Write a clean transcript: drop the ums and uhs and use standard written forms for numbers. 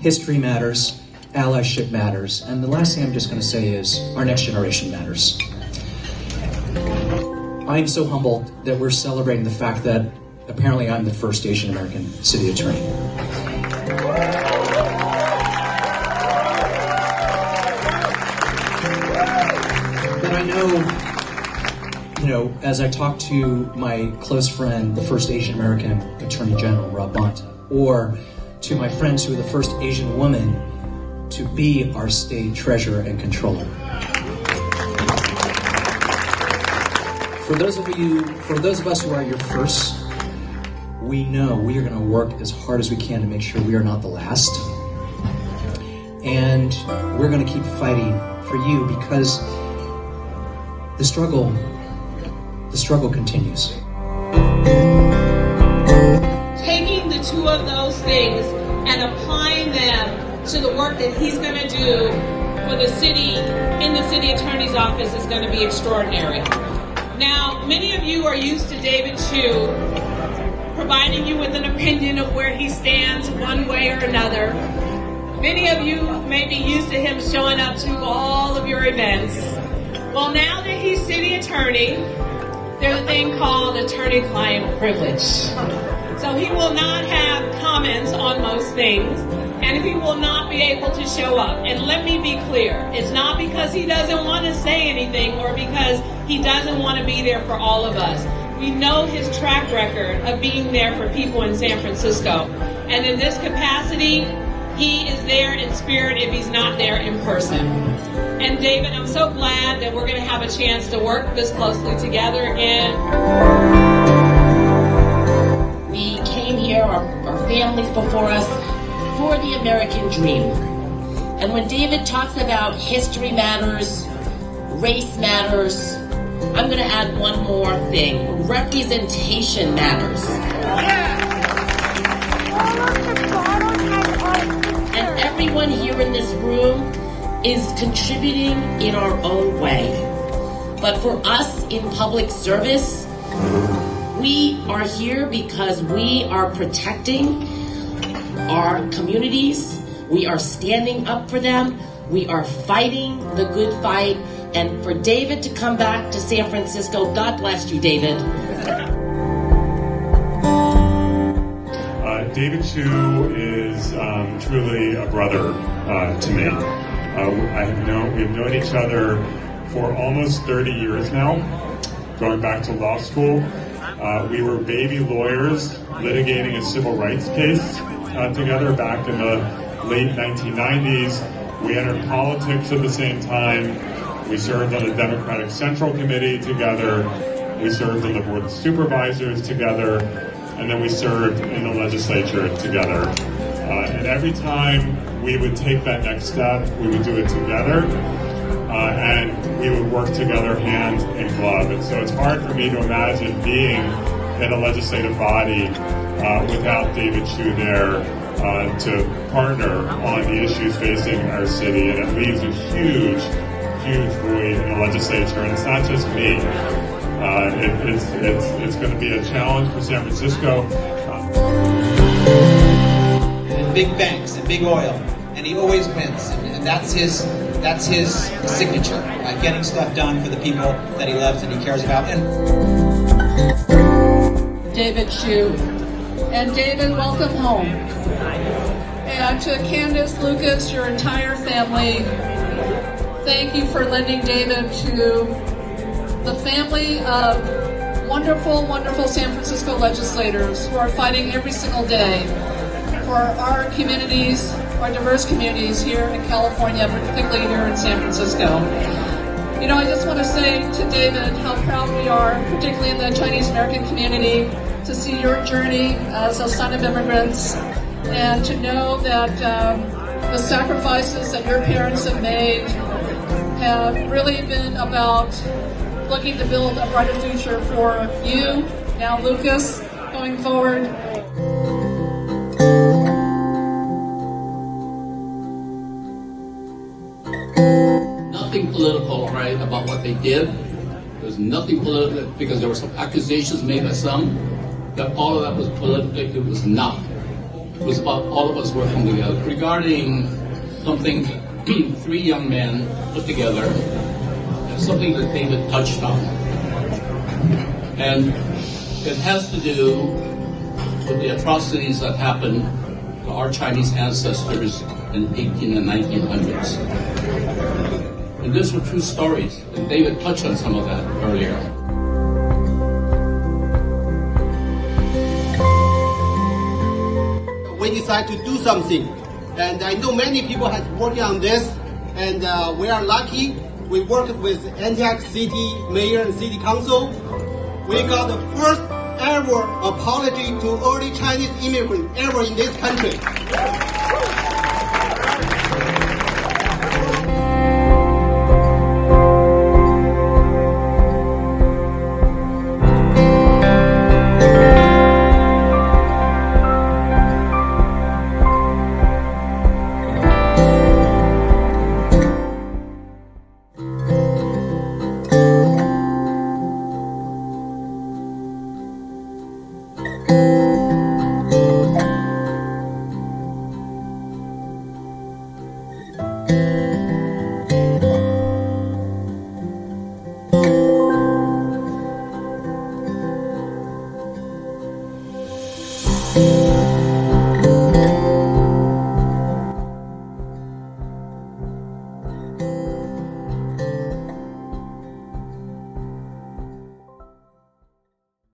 history matters, allyship matters, and the last thing I'm just going to say is our next generation matters. I am so humbled that we're celebrating the fact that apparently I'm the first Asian American city attorney. But I know, as I talk to my close friend, the first Asian American Attorney General, Rob Bonta, or to my friends who are the first Asian woman to be our state treasurer and controller. For those of us who are your first, we know we are going to work as hard as we can to make sure we are not the last. And we're going to keep fighting for you because the struggle continues. Taking the two of those things and applying them to the work that he's going to do for the city, in the city attorney's office, is going to be extraordinary. Now, many of you are used to David Chiu providing you with an opinion of where he stands one way or another. Many of you may be used to him showing up to all of your events. Well, now that he's city attorney, there's a thing called attorney-client privilege. So he will not have comments on most things, and he will not be able to show up. And let me be clear, it's not because he doesn't want to say anything or because he doesn't want to be there for all of us. We know his track record of being there for people in San Francisco. And in this capacity, he is there in spirit if he's not there in person. And David, I'm so glad that we're going to have a chance to work this closely together again. We came here, our families before us, for the American dream. And when David talks about history matters, race matters, I'm going to add one more thing. Representation matters. And everyone here in this room is contributing in our own way. But for us in public service, we are here because we are protecting our communities. We are standing up for them. We are fighting the good fight. And for David to come back to San Francisco, God bless you, David. David Chiu is truly a brother to me. We've known each other for almost 30 years now, going back to law school. We were baby lawyers litigating a civil rights case together back in the late 1990s. We entered politics at the same time. We served on the Democratic Central Committee together. We served on the Board of Supervisors together. And then we served in the legislature together. And every time we would take that next step, we would do it together. And we would work together hand in glove. And so it's hard for me to imagine being in a legislative body without David Chiu there to partner on the issues facing our city. And it leaves a huge void in the legislature. And it's not just me. It's going to be a challenge for San Francisco. And big banks and big oil, and he always wins, and that's his signature, getting stuff done for the people that he loves and he cares about. And David Chiu, and David, welcome home. And to Candace, Lucas, your entire family, thank you for lending David to the family of wonderful, wonderful San Francisco legislators who are fighting every single day for our communities, our diverse communities here in California, particularly here in San Francisco. I just want to say to David how proud we are, particularly in the Chinese American community, to see your journey as a son of immigrants and to know that the sacrifices that your parents have made have really been about looking to build a brighter future for you, now Lucas, going forward. Nothing political, right, about what they did. There's nothing political, because there were some accusations made by some, that all of that was political. It was not. It was about all of us working together regarding something 3 young men put together, and something that David touched on. And it has to do with the atrocities that happened to our Chinese ancestors in 18 and 1900s. And these were true stories, and David touched on some of that earlier. We decided to do something, and I know many people have working on this, and we are lucky. We worked with Antioch City Mayor and City Council. We got the first ever apology to early Chinese immigrants ever in this country.